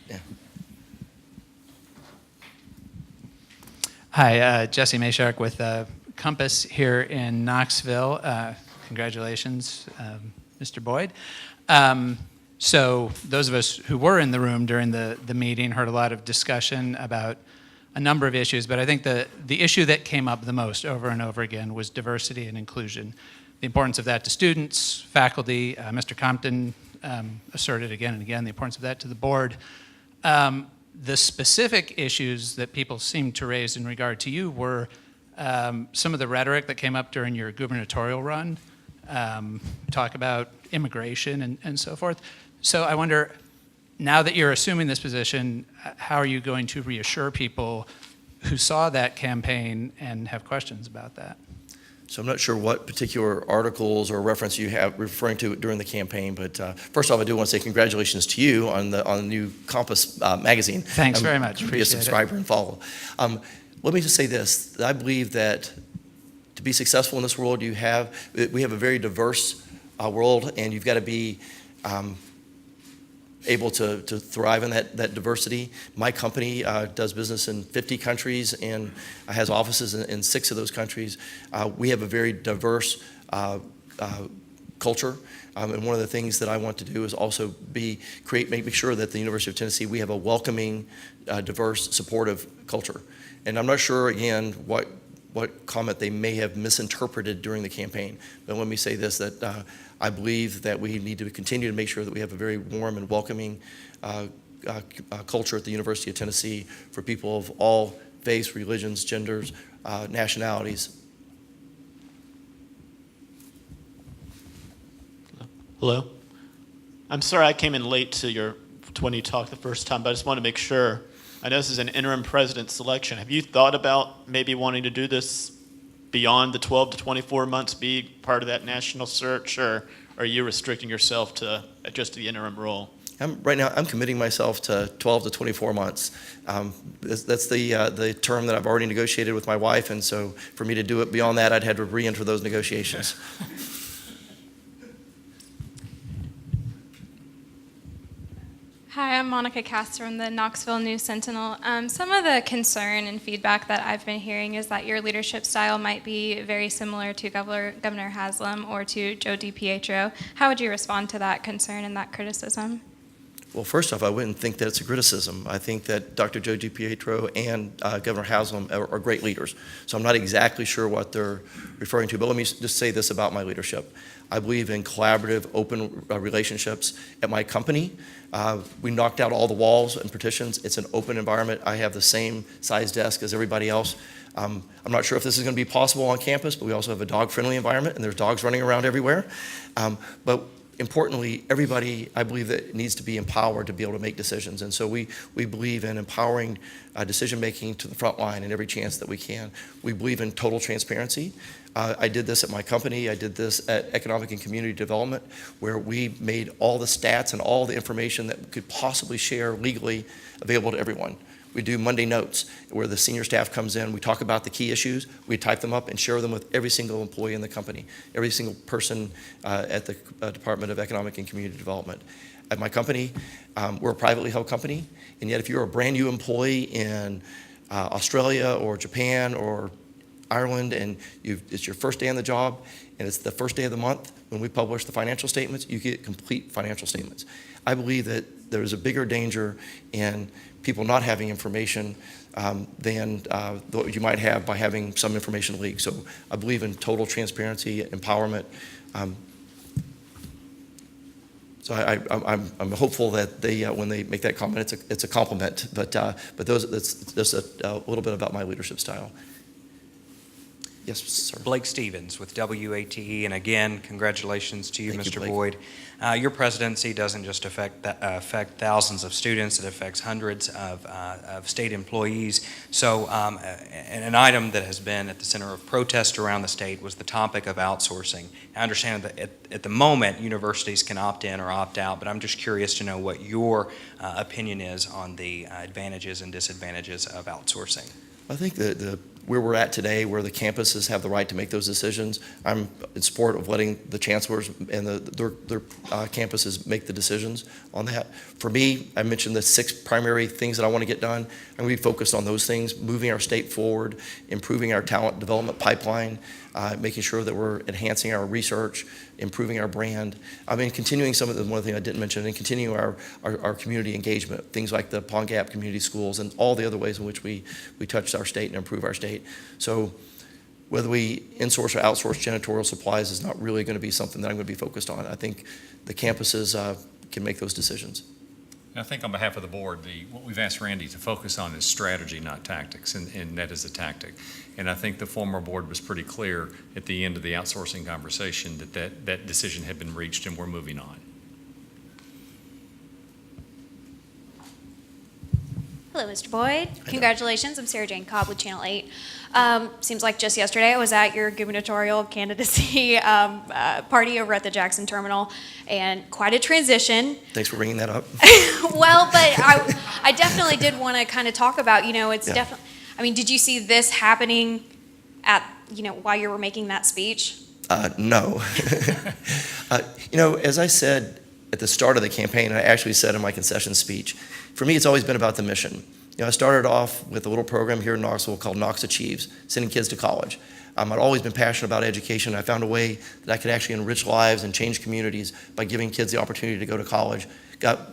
Yeah. Hi, Jesse Mashark with Compass here in Knoxville. Congratulations, Mr. Boyd. So those of us who were in the room during the meeting heard a lot of discussion about a number of issues, but I think the issue that came up the most over and over again was diversity and inclusion. The importance of that to students, faculty. Mr. Compton asserted again and again the importance of that to the board. The specific issues that people seemed to raise in regard to you were some of the rhetoric that came up during your gubernatorial run, talk about immigration and so forth. So I wonder, now that you're assuming this position, how are you going to reassure people who saw that campaign and have questions about that? So I'm not sure what particular articles or reference you have referring to during the campaign, but first off, I do want to say congratulations to you on the new Compass magazine. Thanks very much. Appreciate be a subscriber and follow. Let me just say this: I believe that to be successful in this world, we have a very diverse world, and you've got to be able to thrive in that diversity. My company does business in 50 countries and has offices in 6 of those countries. We have a very diverse culture. And one of the things that I want to do is also make sure that the University of Tennessee, we have a welcoming, diverse, supportive culture. And I'm not sure, again, what comment they may have misinterpreted during the campaign. But let me say this, that I believe that we need to continue to make sure that we have a very warm and welcoming culture at the University of Tennessee for people of all faiths, religions, genders, nationalities. Hello? I'm sorry I came in late to when you talked the first time, but I just want to make sure. I know this is an interim president selection. Have you thought about maybe wanting to do this beyond the 12 to 24 months, be part of that national search, or are you restricting yourself to just the interim role? Right now, I'm committing myself to 12 to 24 months. That's the term that I've already negotiated with my wife, and so for me to do it beyond that, I'd have to re-enter those negotiations. Hi, I'm Monica Castro from the Knoxville News Sentinel. Some of the concern and feedback that I've been hearing is that your leadership style might be very similar to Governor Haslam or to Joe DiPietro. How would you respond to that concern and that criticism? Well, first off, I wouldn't think that it's a criticism. I think that Dr. Joe DiPietro and Governor Haslam are great leaders. So I'm not exactly sure what they're referring to, but let me just say this about my leadership. I believe in collaborative, open relationships. At my company, we knocked out all the walls and partitions. It's an open environment. I have the same size desk as everybody else. I'm not sure if this is going to be possible on campus, but we also have a dog-friendly environment, and there's dogs running around everywhere. But importantly, everybody, I believe, that needs to be empowered to be able to make decisions. And so we believe in empowering decision-making to the front line in every chance that we can. We believe in total transparency. I did this at my company. I did this at Economic and Community Development, where we made all the stats and all the information that we could possibly share legally available to everyone. We do Monday Notes, where the senior staff comes in. We talk about the key issues. We type them up and share them with every single employee in the company, every single person at the Department of Economic and Community Development. At my company, we're a privately held company, and yet if you're a brand new employee in Australia or Japan or Ireland, and it's your first day on the job, and it's the first day of the month when we publish the financial statements, you get complete financial statements. I believe that there is a bigger danger in people not having information than what you might have by having some information leaked. So I believe in total transparency, empowerment. So I'm hopeful that when they make that comment, it's a compliment. But that's just a little bit about my leadership style. Yes, sir. Blake Stevens with WATE, and again, congratulations to you, Thank Mr. you, Boyd. Your presidency doesn't just affect thousands of students, it affects hundreds of state employees. So an item that has been at the center of protest around the state was the topic of outsourcing. I understand that at the moment, universities can opt in or opt out, but I'm just curious to know what your opinion is on the advantages and disadvantages of outsourcing. I think that where we're at today, where the campuses have the right to make those decisions, I'm in support of letting the chancellors and their campuses make the decisions on that. For me, I mentioned the 6 primary things that I want to get done. I'm going to be focused on those things, moving our state forward, improving our talent development pipeline, making sure that we're enhancing our research, improving our brand. I mean, continuing some of the one thing I didn't mention, and continuing our community engagement, things like the Pond Gap Community Schools and all the other ways in which we touch our state and improve our state. So whether we insource or outsource janitorial supplies is not really going to be something that I'm going to be focused on. I think the campuses can make those decisions. And I think on behalf of the board, what we've asked Randy to focus on is strategy, not tactics, and that is a tactic. And I think the former board was pretty clear at the end of the outsourcing conversation that decision had been reached and we're moving on. Hello, Mr. Boyd. Congratulations. I'm Sarah Jane Cobb with Channel 8. Seems like just yesterday I was at your gubernatorial candidacy party over at the Jackson Terminal, and quite a transition. Thanks for bringing that up. Well, but I definitely did want to kind of talk about, it's definitely, I mean, did you see this happening at, while you were making that speech? No. As I said at the start of the campaign, I actually said in my concession speech, for me, it's always been about the mission. I started off with a little program here in Knoxville called Knox Achieves, sending kids to college. I'd always been passionate about education. I found a way that I could actually enrich lives and change communities by giving kids the opportunity to go to college. Got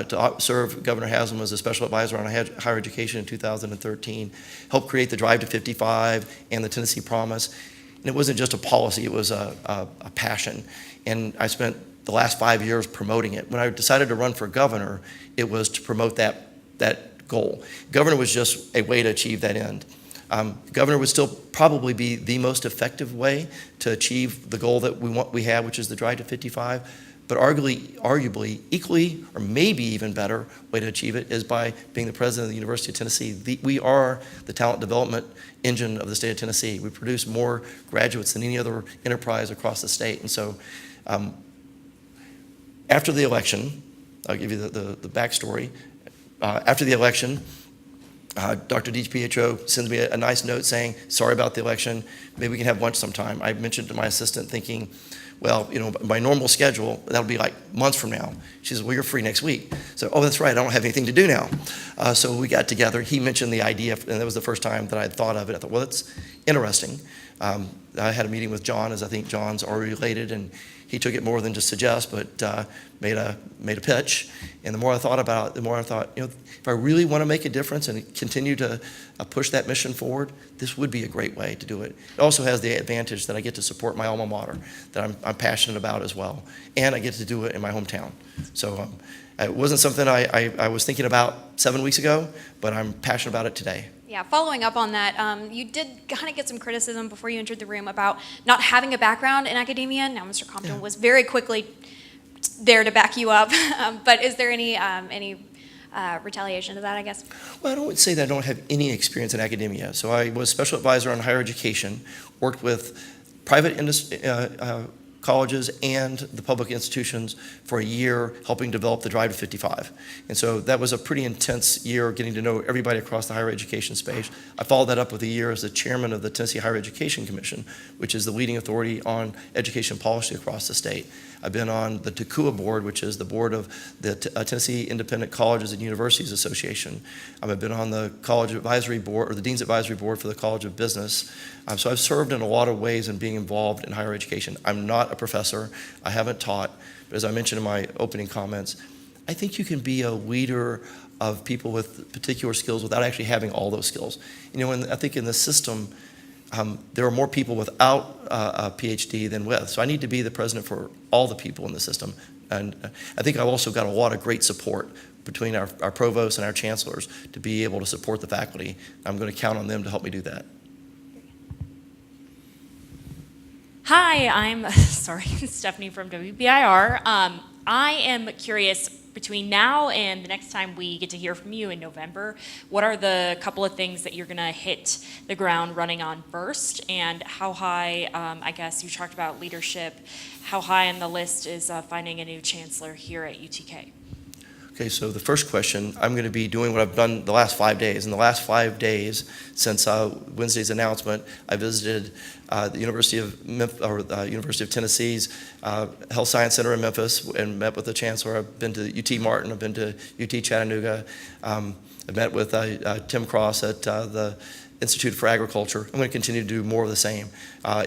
to serve Governor Haslam as a special advisor on higher education in 2013, helped create the Drive to 55 and the Tennessee Promise. And it wasn't just a policy, it was a passion. And I spent the last 5 years promoting it. When I decided to run for governor, it was to promote that goal. Governor was just a way to achieve that end. Governor would still probably be the most effective way to achieve the goal that we have, which is the Drive to 55. But arguably, equally, or maybe even better way to achieve it is by being the president of the University of Tennessee. We are the talent development engine of the state of Tennessee. We produce more graduates than any other enterprise across the state. And so after the election, I'll give you the backstory. After the election, Dr. DiPietro sends me a nice note saying, sorry about the election, maybe we can have lunch sometime. I mentioned to my assistant thinking, well, my normal schedule, that'll be like months from now. She says, well, you're free next week. So, oh, that's right, I don't have anything to do now. So we got together. He mentioned the idea, and that was the first time that I had thought of it. I thought, well, that's interesting. I had a meeting with John, as I think John's already related, and he took it more than just suggest, but made a pitch. And the more I thought about it, the more I thought, if I really want to make a difference and continue to push that mission forward, this would be a great way to do it. It also has the advantage that I get to support my alma mater, that I'm passionate about as well, and I get to do it in my hometown. So it wasn't something I was thinking about 7 weeks ago, but I'm passionate about it today. Yeah, following up on that, you did kind of get some criticism before you entered the room about not having a background in academia. Now, Mr. Compton was very quickly there to back you up, but is there any retaliation to that, I guess? Well, I don't say that I don't have any experience in academia. So I was special advisor on higher education, worked with private colleges and the public institutions for a year, helping develop the Drive to 55. And so that was a pretty intense year, getting to know everybody across the higher education space. I followed that up with a year as the chairman of the Tennessee Higher Education Commission, which is the leading authority on education policy across the state. I've been on the TACUA board, which is the board of the Tennessee Independent Colleges and Universities Association. I've been on the college advisory board, or the dean's advisory board for the College of Business. So I've served in a lot of ways in being involved in higher education. I'm not a professor. I haven't taught. But as I mentioned in my opening comments, I think you can be a leader of people with particular skills without actually having all those skills. And I think in the system, there are more people without a PhD than with. So I need to be the president for all the people in the system. And I think I've also got a lot of great support between our provosts and our chancellors to be able to support the faculty. I'm going to count on them to help me do that. Hi, I'm Stephanie from WBIR. I am curious, between now and the next time we get to hear from you in November, what are the couple of things that you're going to hit the ground running on first, and how high, I guess you talked about leadership, how high on the list is finding a new chancellor here at UTK? Okay, so the first question, I'm going to be doing what I've done the last 5 days. In the last 5 days, since Wednesday's announcement, I visited the University of University of Tennessee's Health Science Center in Memphis and met with the chancellor. I've been to UT Martin. I've been to UT Chattanooga. I've met with Tim Cross at the Institute for Agriculture. I'm going to continue to do more of the same,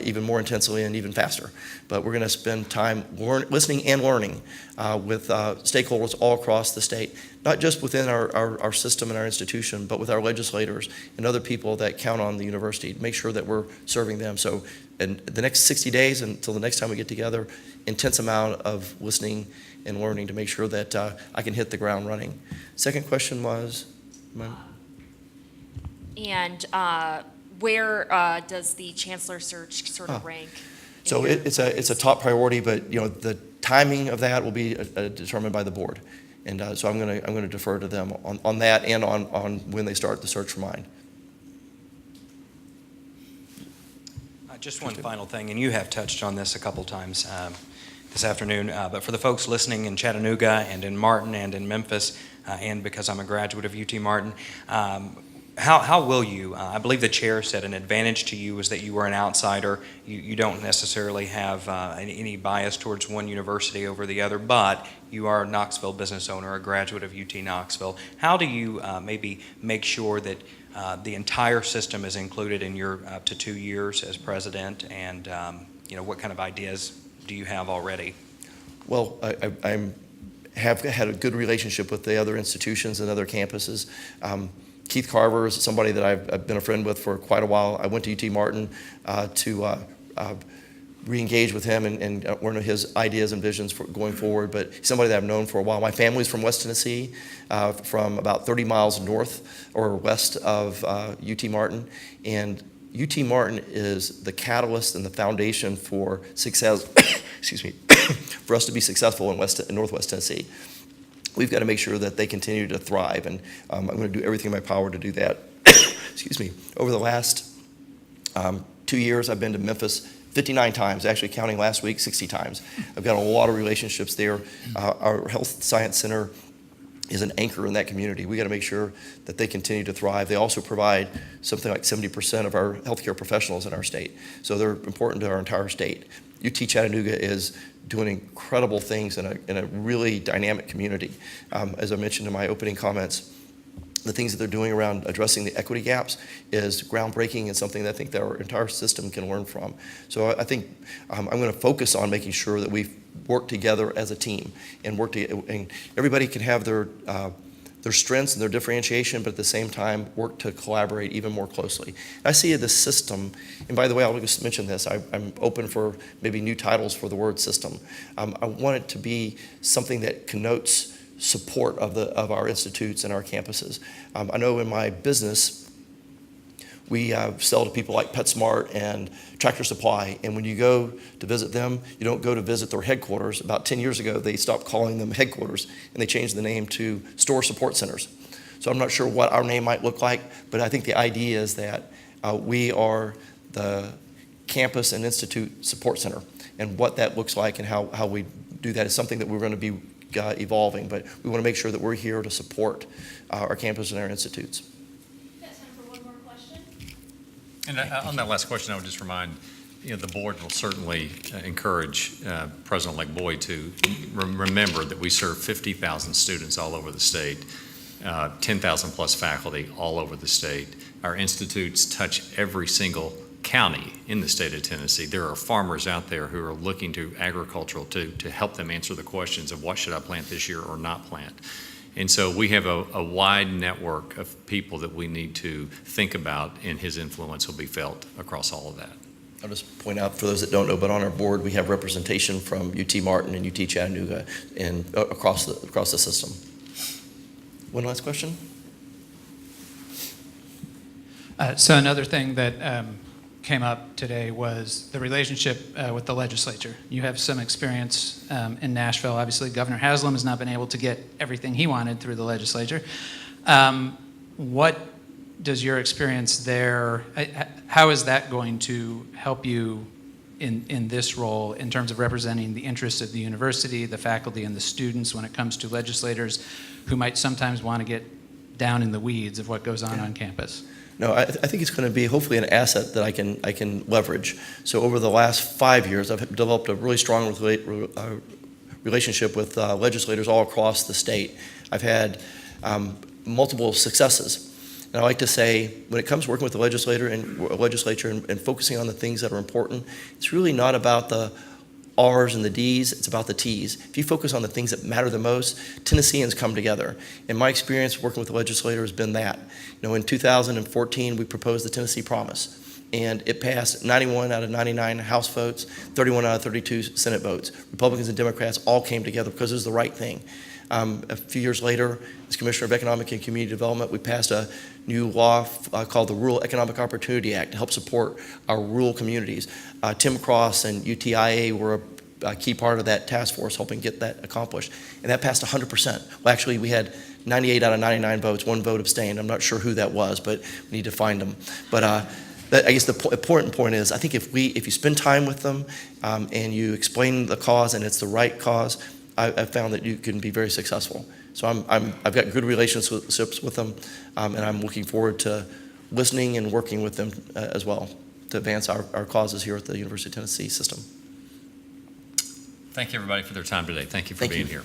even more intensely and even faster. But we're going to spend time listening and learning with stakeholders all across the state, not just within our system and our institution, but with our legislators and other people that count on the university to make sure that we're serving them. So in the next 60 days until the next time we get together, intense amount of listening and learning to make sure that I can hit the ground running. Second question was? And where does the chancellor search sort of rank? So it's a top priority, but the timing of that will be determined by the board, and so I'm going to defer to them on that and on when they start the search for mine. Just one final thing, and you have touched on this a couple times this afternoon, but for the folks listening in Chattanooga and in Martin and in Memphis, and because I'm a graduate of UT Martin, how will you, I believe the chair said an advantage to you is that you were an outsider. You don't necessarily have any bias towards one university over the other, but you are a Knoxville business owner, a graduate of UT Knoxville. How do you maybe make sure that the entire system is included in your up to 2 years as president, and what kind of ideas do you have already? Well, I have had a good relationship with the other institutions and other campuses. Keith Carver is somebody that I've been a friend with for quite a while. I went to UT Martin to re-engage with him and learn his ideas and visions for going forward, but he's somebody that I've known for a while. My family's from West Tennessee, from about 30 miles north or west of UT Martin, and UT Martin is the catalyst and the foundation for success, excuse me, for us to be successful in Northwest Tennessee. We've got to make sure that they continue to thrive, and I'm going to do everything in my power to do that. Excuse me. Over the last 2 years, I've been to Memphis 59 times, actually counting last week 60 times. I've got a lot of relationships there. Our Health Science Center is an anchor in that community. We got to make sure that they continue to thrive. They also provide something like 70% of our healthcare professionals in our state, so they're important to our entire state. UT Chattanooga is doing incredible things in a really dynamic community. As I mentioned in my opening comments, the things that they're doing around addressing the equity gaps is groundbreaking and something that I think that our entire system can learn from. So I think I'm going to focus on making sure that we work together as a team and and everybody can have their strengths and their differentiation, but at the same time work to collaborate even more closely. I see this system, and by the way, I'll just mention this, I'm open for maybe new titles for the word system. I want it to be something that connotes support of our institutes and our campuses. I know in my business, we sell to people like PetSmart and Tractor Supply, and when you go to visit them, you don't go to visit their headquarters. About 10 years ago, they stopped calling them headquarters, and they changed the name to store support centers. So I'm not sure what our name might look like, but I think the idea is that we are the campus and institute support center, and what that looks like and how we do that is something that we're going to be evolving, but we want to make sure that we're here to support our campus and our institutes. And on that last question, I would just remind, the board will certainly encourage President-elect Boyd to remember that we serve 50,000 students all over the state, 10,000 plus faculty all over the state. Our institutes touch every single county in the state of Tennessee. There are farmers out there who are looking to agricultural to help them answer the questions of what should I plant this year or not plant. And so we have a wide network of people that we need to think about, and his influence will be felt across all of that. I'll just point out for those that don't know, but on our board we have representation from UT Martin and UT Chattanooga and across the system. One last question? So another thing that came up today was the relationship with the legislature. You have some experience in Nashville. Obviously, Governor Haslam has not been able to get everything he wanted through the legislature. What does your experience there, how is that going to help you in this role in terms of representing the interests of the university, the faculty, and the students when it comes to legislators who might sometimes want to get down in the weeds of what goes on campus? No, I think it's going to be hopefully an asset that I can leverage. So over the last 5 years, I've developed a really strong relationship with legislators all across the state. I've had multiple successes. And I like to say, when it comes to working with the legislature and focusing on the things that are important, it's really not about the R's and the D's, it's about the T's. If you focus on the things that matter the most, Tennesseans come together. And my experience working with the legislator has been that. In 2014, we proposed the Tennessee Promise, and it passed 91 out of 99 House votes, 31 out of 32 Senate votes. Republicans and Democrats all came together because it was the right thing. A few years later, as Commissioner of Economic and Community Development, we passed a new law called the Rural Economic Opportunity Act to help support our rural communities. Tim Cross and UTIA were a key part of that task force helping get that accomplished. And that passed 100%. Well, actually, we had 98 out of 99 votes, 1 vote abstained. I'm not sure who that was, but we need to find them. But I guess the important point is, I think if you spend time with them and you explain the cause and it's the right cause, I've found that you can be very successful. So I've got good relationships with them, and I'm looking forward to listening and working with them as well to advance our causes here at the University of Tennessee system. Thank you, everybody, for their time today. Thank you for being here.